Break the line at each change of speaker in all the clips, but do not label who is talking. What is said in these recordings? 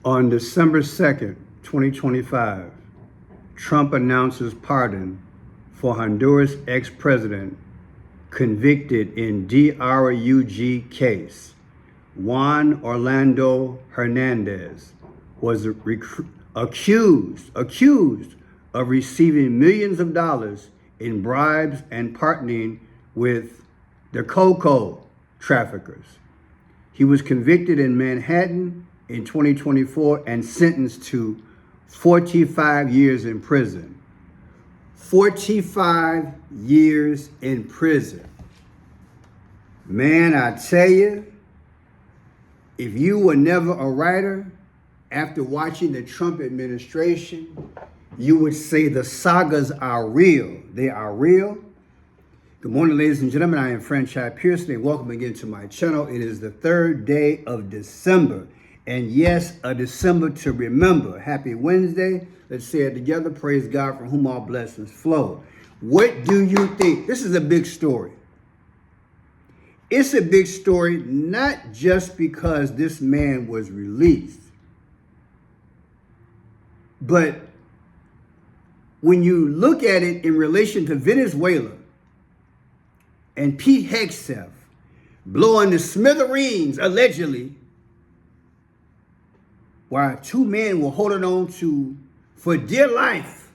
On December 2nd, 2025, Trump announces pardon for Honduras ex-president convicted in DRUG case. Juan Orlando Hernandez was accused of receiving millions of dollars in bribes and partnering with the cocoa traffickers. He was convicted in Manhattan in 2024 and sentenced to 45 years in prison. 45 years in prison. Man, I tell you, if you were never a writer, after watching the Trump administration, you would say the sagas are real. They are real. Good morning, ladies and gentlemen. I am Franchise Pearson, and welcome again to my channel. It is the third day of December. And yes, a December to remember. Happy Wednesday. Let's say it together. Praise God, from whom all blessings flow. What do you think? This is a big story. It's a big story, not just because this man was released, but when you look at it in relation to Venezuela and Pete Hegseth blowing the smithereens, allegedly, while two men were holding on to, for dear life,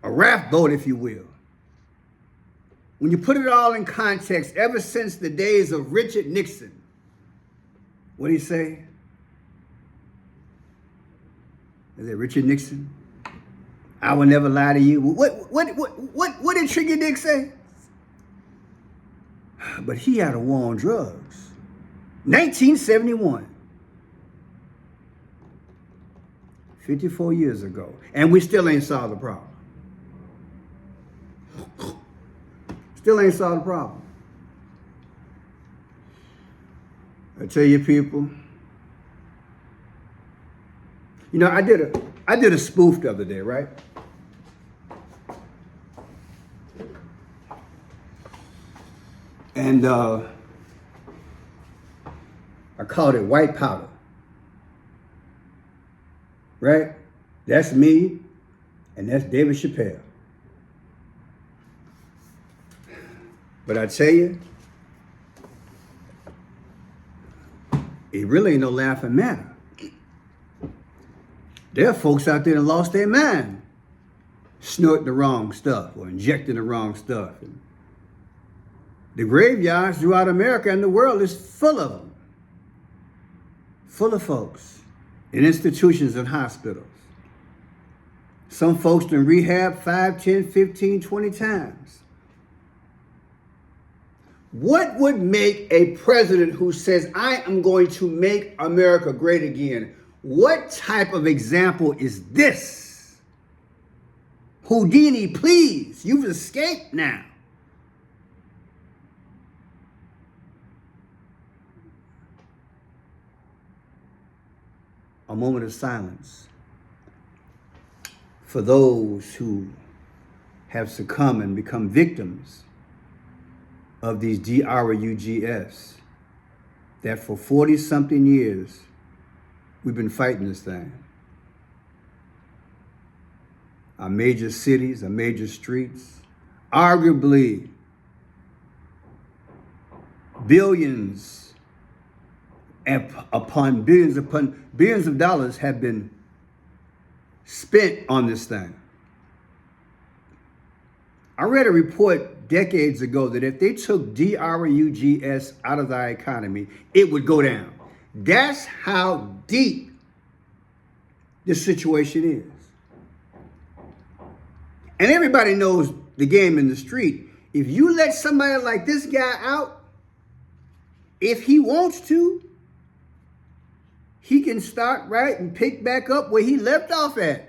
a raft boat, if you will. When you put it all in context, ever since the days of Richard Nixon, what did he say? Is it Richard Nixon? I will never lie to you. What did Trigger Dick say? But he had a war on drugs. 1971. 54 years ago. And we still ain't solved the problem. Still ain't solved the problem. I tell you, people. You know, I did a spoof the other day, right? And I called it white powder. Right? That's me, and that's David Chappelle. But I tell you, it really ain't no laughing matter. There are folks out there that lost their mind, snorting the wrong stuff or injecting the wrong stuff. And the graveyards throughout America and the world is full of them. Full of folks in institutions and hospitals. Some folks in rehab 5, 10, 15, 20 times. What would make a president who says, I am going to make America great again? What type of example is this? Houdini, please, you've escaped now. A moment of silence for those who have succumbed and become victims of these DRUGS, that for 40-something years, we've been fighting this thing. Our major cities, our major streets, arguably billions upon billions of dollars have been spent on this thing. I read a report decades ago that if they took DRUGS out of our economy, it would go down. That's how deep this situation is. And everybody knows the game in the street. If you let somebody like this guy out, if he wants to, he can start right and pick back up where he left off at.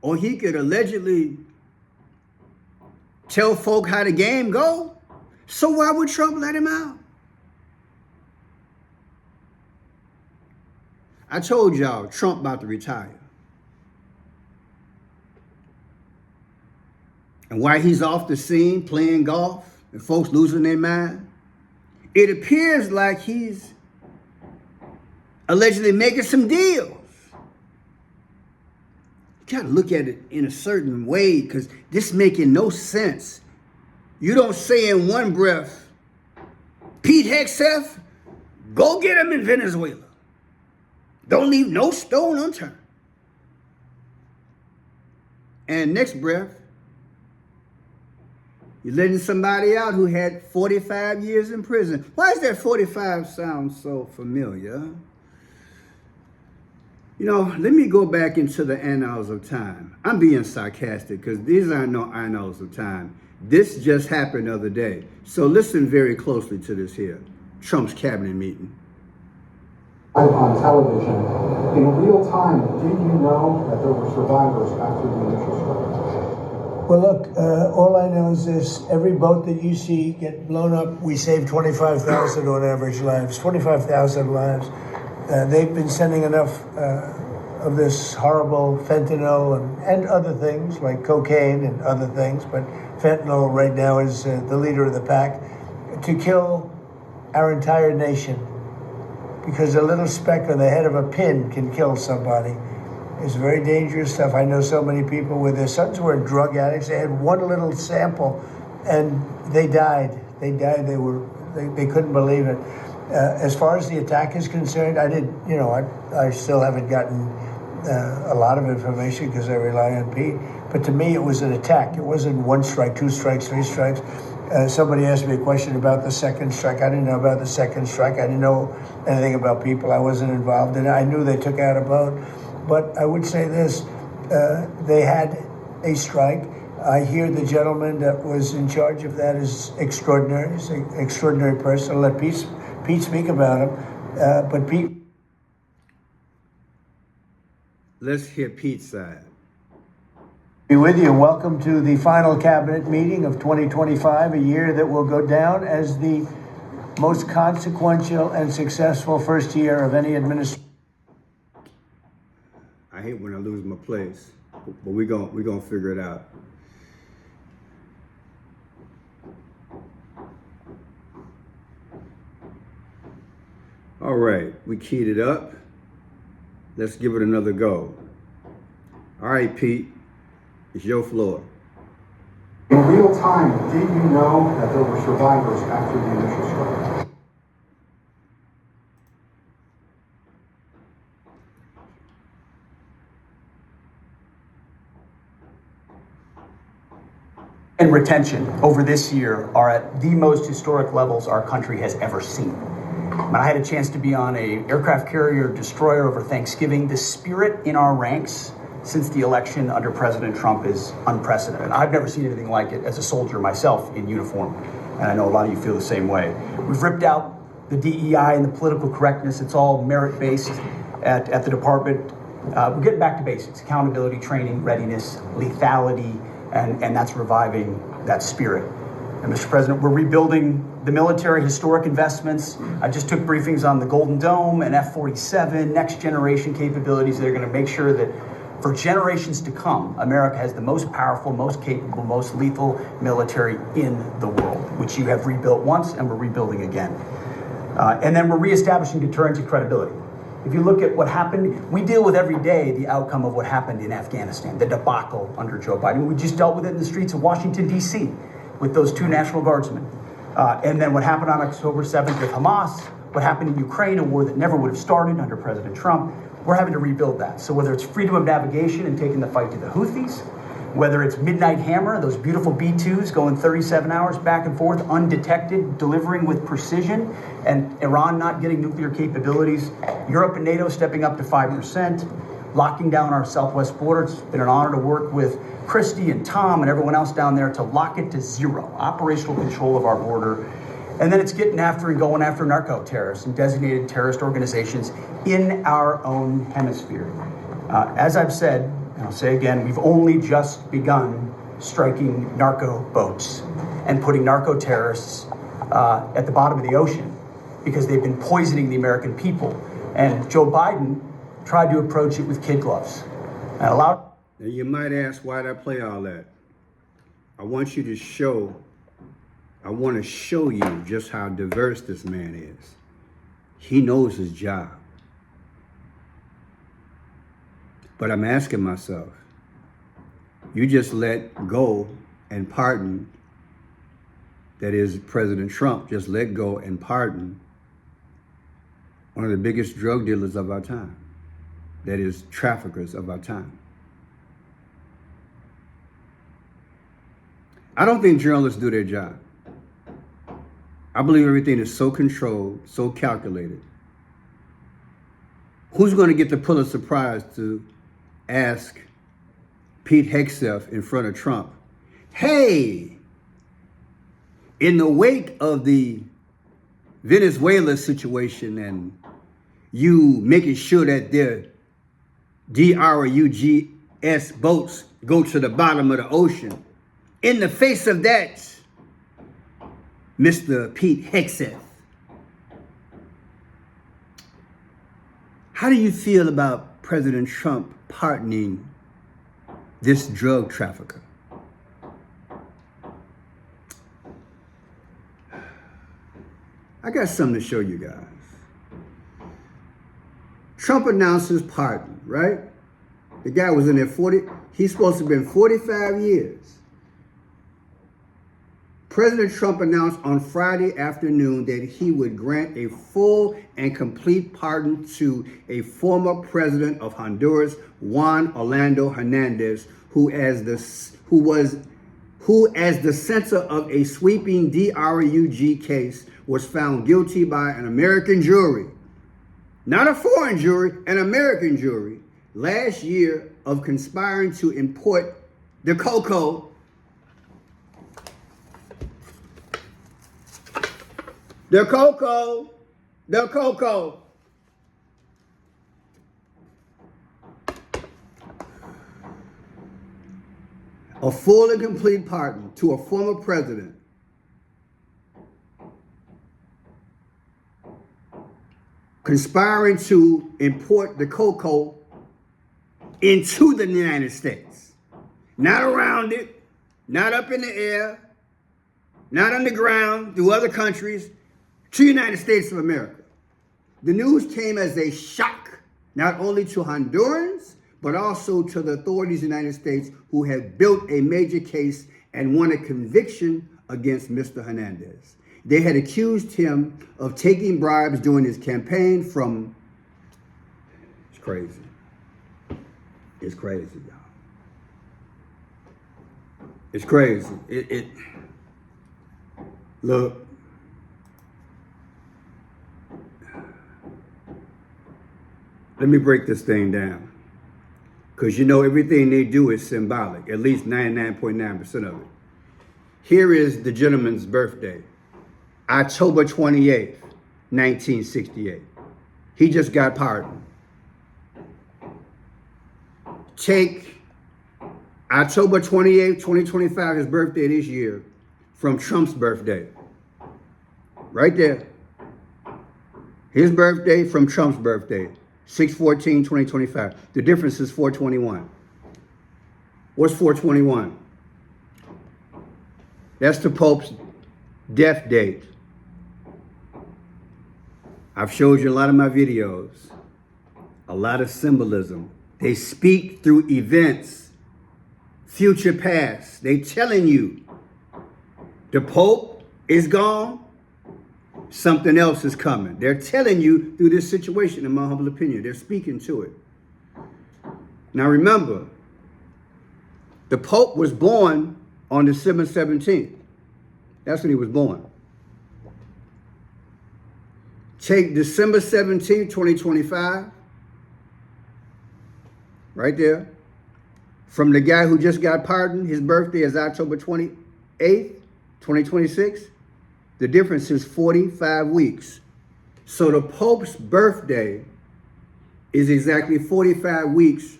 Or he could allegedly tell folk how the game go. So why would Trump let him out? I told y'all Trump about to retire. And while he's off the scene playing golf and folks losing their mind, it appears like he's allegedly making some deals. You got to look at it in a certain way because this making no sense. You don't say in one breath, Pete Hegseth, go get him in Venezuela. Don't leave no stone unturned. And next breath, you're letting somebody out who had 45 years in prison. Why does that 45 sound so familiar? You know, let me go back into the annals of time. I'm being sarcastic because these aren't no annals of time. This just happened the other day. So listen very closely to this here. Trump's cabinet meeting.
On television, in real time, did you know that there were survivors after the initial strike?
Well, look, all I know is this. Every boat that you see get blown up, we save 25,000 on average lives, 25,000 lives. They've been sending enough of this horrible fentanyl and other things like cocaine and other things, but fentanyl right now is the leader of the pack, to kill our entire nation. Because a little speck on the head of a pin can kill somebody. It's very dangerous stuff. I know so many people where their sons were drug addicts. They had one little sample and they died. They died. They couldn't believe it. As far as the attack is concerned, I still haven't gotten a lot of information because I rely on Pete. But to me, it was an attack. It wasn't one strike, two strikes, three strikes. Somebody asked me a question about the second strike. I didn't know about the second strike. I didn't know anything about people. I wasn't involved in it. I knew they took out a boat. But I would say this, they had a strike. I hear the gentleman that was in charge of that is extraordinary. He's an extraordinary person. I'll let Pete speak about him. But Pete.
Let's hear Pete's side.
Be with you. Welcome to the final cabinet meeting of 2025, a year that will go down as the most consequential and successful first year of any administration.
I hate when I lose my place, but we're gonna figure it out. All right, we keyed it up. Let's give it another go. All right, Pete. It's your floor.
In real time, did you know that there were survivors after the initial strike?
And retention over this year are at the most historic levels our country has ever seen. When I had a chance to be on a aircraft carrier destroyer over Thanksgiving, the spirit in our ranks since the election under President Trump is unprecedented. I've never seen anything like it as a soldier myself in uniform, and I know a lot of you feel the same way. We've ripped out the DEI and the political correctness. It's all merit-based at the department. We're getting back to basics: accountability, training, readiness, lethality, and that's reviving that spirit. And Mr. President, we're rebuilding the military, historic investments. I just took briefings on the Golden Dome and F-47, next generation capabilities that are going to make sure that for generations to come, America has the most powerful, most capable, most lethal military in the world, which you have rebuilt once and we're rebuilding again. And then we're reestablishing deterrence and credibility. If you look at what happened, we deal with every day the outcome of what happened in Afghanistan, the debacle under Joe Biden. We just dealt with it in the streets of Washington, D.C. with those 2 National Guardsmen. And then what happened on October 7th with Hamas, what happened in Ukraine, a war that never would have started under President Trump. We're having to rebuild that. So whether it's freedom of navigation and taking the fight to the Houthis, whether it's Midnight Hammer, those beautiful B-2s going 37 hours back and forth, undetected, delivering with precision, and Iran not getting nuclear capabilities, Europe and NATO stepping up to 5%, locking down our southwest border. It's been an honor to work with Christy and Tom and everyone else down there to lock it to 0, operational control of our border. And then it's getting after and going after narco-terrorists and designated terrorist organizations in our own hemisphere. As I've said, and I'll say again, we've only just begun striking narco boats and putting narco-terrorists at the bottom of the ocean because they've been poisoning the American people. And Joe Biden tried to approach it with kid gloves. And allowed.
Now you might ask, why'd I play all that? I want to show you just how diverse this man is. He knows his job. But I'm asking myself, you just let go and pardon, that is President Trump just let go and pardon one of the biggest drug dealers of our time, that is traffickers of our time. I don't think journalists do their job. I believe everything is so controlled, so calculated. Who's going to get the Pulitzer Prize to ask Pete Hegseth in front of Trump, hey, in the wake of the Venezuela situation and you making sure that their DRUGS boats go to the bottom of the ocean, in the face of that, Mr. Pete Hegseth, how do you feel about President Trump pardoning this drug trafficker? I got something to show you guys. Trump announces pardon, right? The guy was in there he's supposed to have been 45 years. President Trump announced on Friday afternoon that he would grant a full and complete pardon to a former president of Honduras, Juan Orlando Hernandez, who as the center of a sweeping DRUG case was found guilty by an American jury, not a foreign jury, an American jury, last year of conspiring to import the cocoa a full and complete pardon to a former president conspiring to import the cocoa into the United States. Not around it, not up in the air, not underground through other countries, to the United States of America. The news came as a shock, not only to Hondurans, but also to the authorities in the United States who have built a major case and won a conviction against Mr. Hernandez. They had accused him of taking bribes during his campaign from, it's crazy. It's crazy, y'all. It's crazy. Look. Let me break this thing down. Because you know everything they do is symbolic, at least 99.9% of it. Here is the gentleman's birthday, October 28th, 1968. He just got pardoned. Take October 28th, 2025, his birthday this year, from Trump's birthday. Right there. His birthday from Trump's birthday. 6/14/2025. The difference is 4/21. What's 4/21? That's the Pope's death date. I've showed you a lot of my videos. A lot of symbolism. They speak through events, future past. They telling you the Pope is gone. Something else is coming. They're telling you through this situation, in my humble opinion. They're speaking to it. Now remember, the Pope was born on December 17th. That's when he was born. Take December 17th, 2025. Right there. From the guy who just got pardoned, his birthday is October 28th, 2026. The difference is 45 weeks. So the Pope's birthday is exactly 45 weeks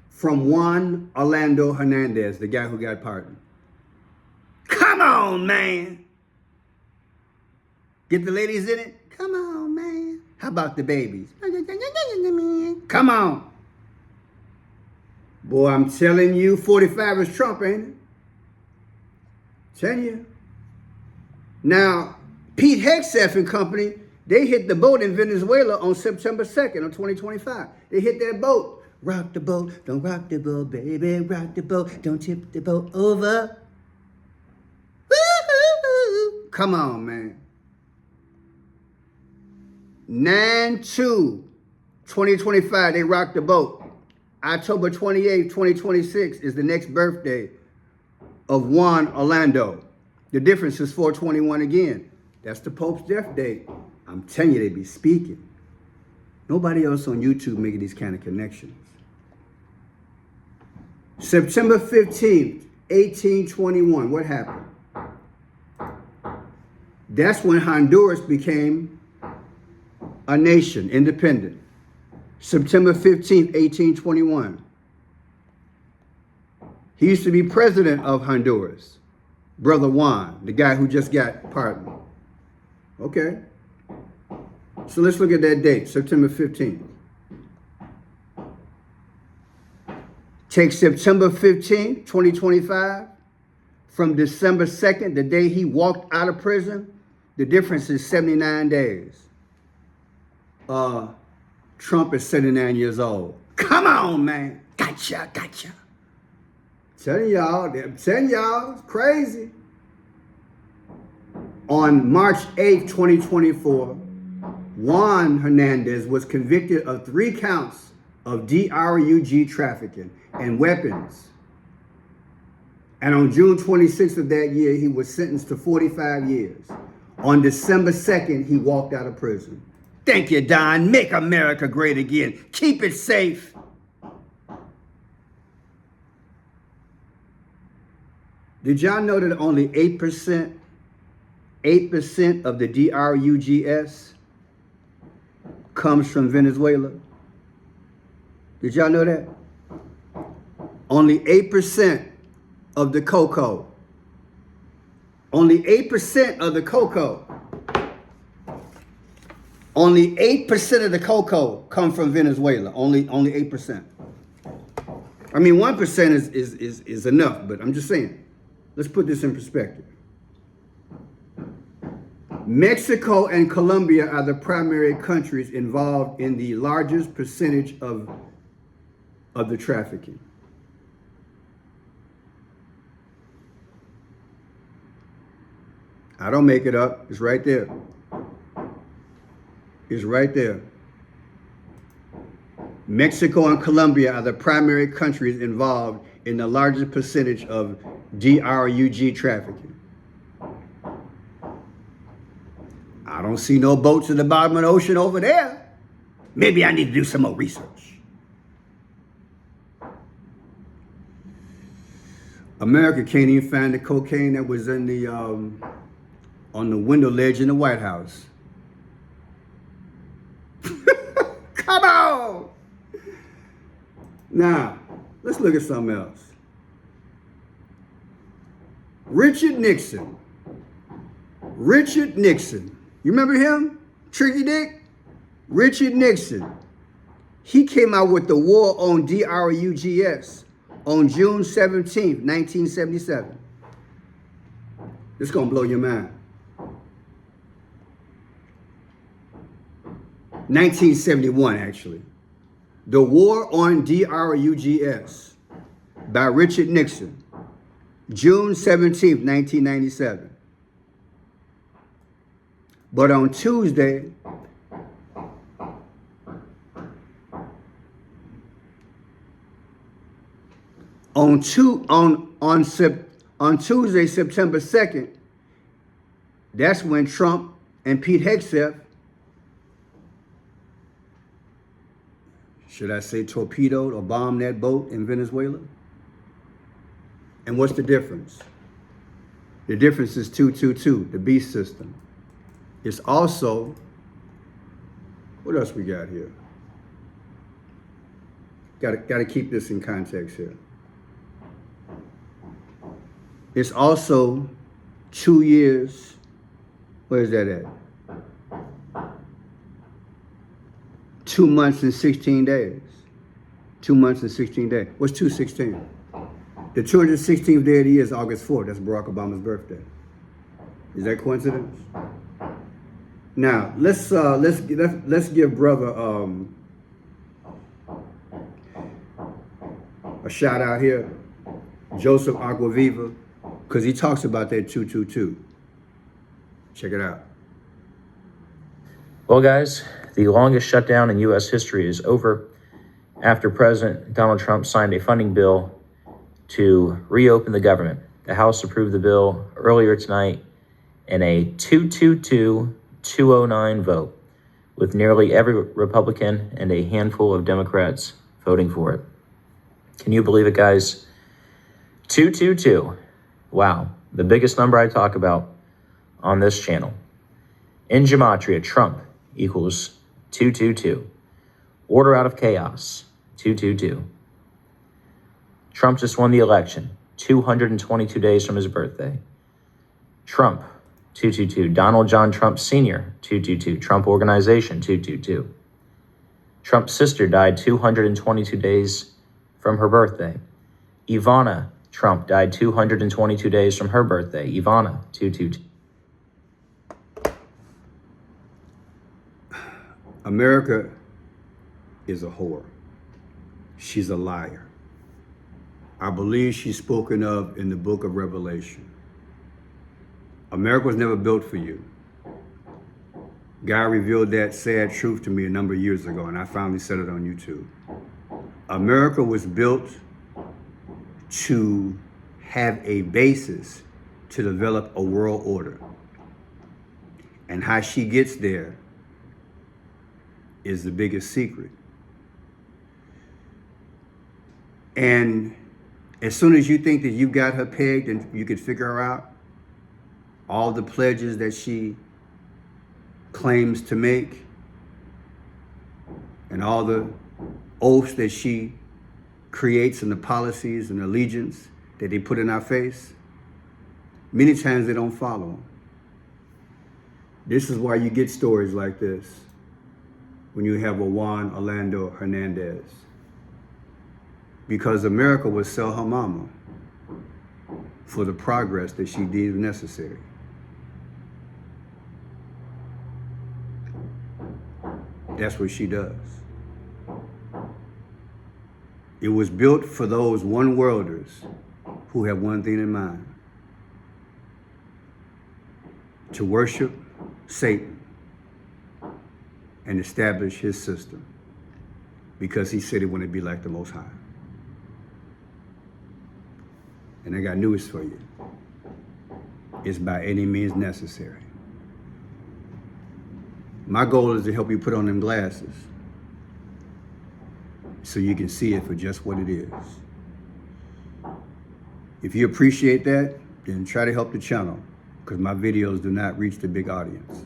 from Juan Orlando Hernandez, the guy who got pardoned. Come on, man. Get the ladies in it? Come on, man. How about the babies? Come on. Boy, I'm telling you, 45 is Trump, ain't it? Telling you. Now, Pete Hegseth and company, they hit the boat in Venezuela on September 2nd of 2025. They hit that boat Rock the boat, don't rock the boat, baby. Rock the boat, don't tip the boat over. Woo-hoo-hoo. Come on, man. 9/2/2025, they rocked the boat. October 28th, 2026 is the next birthday of Juan Orlando. The difference is 421 again. That's the Pope's death date. I'm telling you, they be speaking. Nobody else on YouTube making these kind of connections. September 15th, 1821, what happened? That's when Honduras became a nation, independent. September 15th, 1821. He used to be president of Honduras, Brother Juan, the guy who just got pardoned. Okay. So let's look at that date, September 15th. Take September 15th, 2025, from December 2nd, the day he walked out of prison, the difference is 79 days. Trump is 79 years old. Come on, man. Gotcha. Telling y'all, it's crazy. On March 8th, 2024, Juan Hernandez was convicted of 3 counts of drug trafficking and weapons. And on June 26th of that year, he was sentenced to 45 years. On December 2nd, he walked out of prison. Thank you, Don. Make America great again. Keep it safe. Did y'all know that only 8% of the drugs comes from Venezuela? Did y'all know that? Only 8% of the cocoa. Only 8% of the cocoa. Only 8% of the cocoa come from Venezuela. Only 8%. I mean, 1% is enough, but I'm just saying. Let's put this in perspective. Mexico and Colombia are the primary countries involved in the largest percentage of the trafficking. I don't make it up. It's right there. It's right there. Mexico and Colombia are the primary countries involved in the largest percentage of drug trafficking. I don't see no boats at the bottom of the ocean over there. Maybe I need to do some more research. America can't even find the cocaine that was in the on the window ledge in the White House. Come on! Now, let's look at something else. Richard Nixon. You remember him? Tricky Dick? Richard Nixon. He came out with the War on Drugs on June 17th, 1977. This is gonna blow your mind. 1971, actually. The War on Drugs by Richard Nixon, June 17th, 1997. But on Tuesday, on Tuesday, September 2nd, that's when Trump and Pete Hegseth, should I say, torpedoed or bombed that boat in Venezuela? And what's the difference? The difference is 222, the beast system. It's also, what else we got here? Got to keep this in context here. It's also 2 years, where is that at? 2 months and 16 days. 2 months and 16 days. What's 216? The 216th day of the year is August 4th. That's Barack Obama's birthday. Is that coincidence? Now, let's give brother a shout out here, Joseph Aquaviva, because he talks about that 222. Check it out.
Well, guys, the longest shutdown in U.S. history is over after President Donald Trump signed a funding bill to reopen the government. The House approved the bill earlier tonight in a 222-209 vote, with nearly every Republican and a handful of Democrats voting for it. Can you believe it, guys? 222. Wow, the biggest number I talk about on this channel. In Gematria, Trump equals 222. Order out of chaos, 222. Trump just won the election, 222 days from his birthday. Trump, 222. Donald John Trump Sr., 222. Trump Organization, 222. Trump's sister died 222 days from her birthday. Ivana Trump died 222 days from her birthday. Ivana, 222.
America is a whore. She's a liar. I believe she's spoken of in the book of Revelation. America was never built for you. God revealed that sad truth to me a number of years ago, and I finally said it on YouTube. America was built to have a basis to develop a world order. And how she gets there is the biggest secret. And as soon as you think that you got her pegged and you could figure her out, all the pledges that she claims to make and all the oaths that she creates and the policies and allegiance that they put in our face, many times they don't follow them. This is why you get stories like this when you have a Juan Orlando Hernandez. Because America would sell her mama for the progress that she deemed necessary. That's what she does. It was built for those one-worlders who have one thing in mind: to worship Satan and establish his system, because he said he wanted to be like the Most High. And I got news for you. It's by any means necessary. My goal is to help you put on them glasses so you can see it for just what it is. If you appreciate that, then try to help the channel, because my videos do not reach the big audience.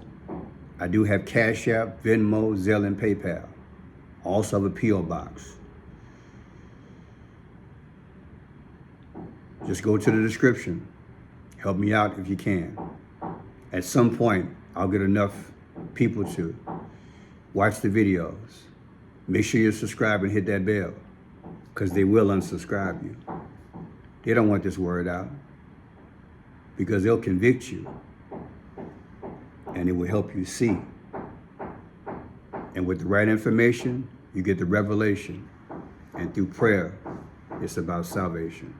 I do have Cash App, Venmo, Zelle, and PayPal. Also have a P.O. box. Just go to the description. Help me out if you can. At some point, I'll get enough people to watch the videos. Make sure you subscribe and hit that bell, because they will unsubscribe you. They don't want this word out, because they'll convict you and it will help you see. And with the right information, you get the revelation. And through prayer, it's about salvation.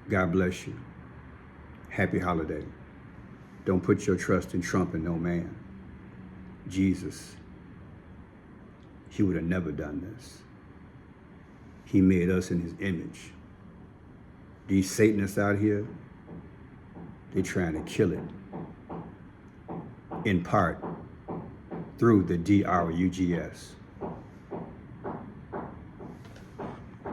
God bless you. Happy holiday. Don't put your trust in Trump and no man. Jesus, he would have never done this. He made us in his image. These Satanists out here, they're trying to kill it. In part, through the DRUGS.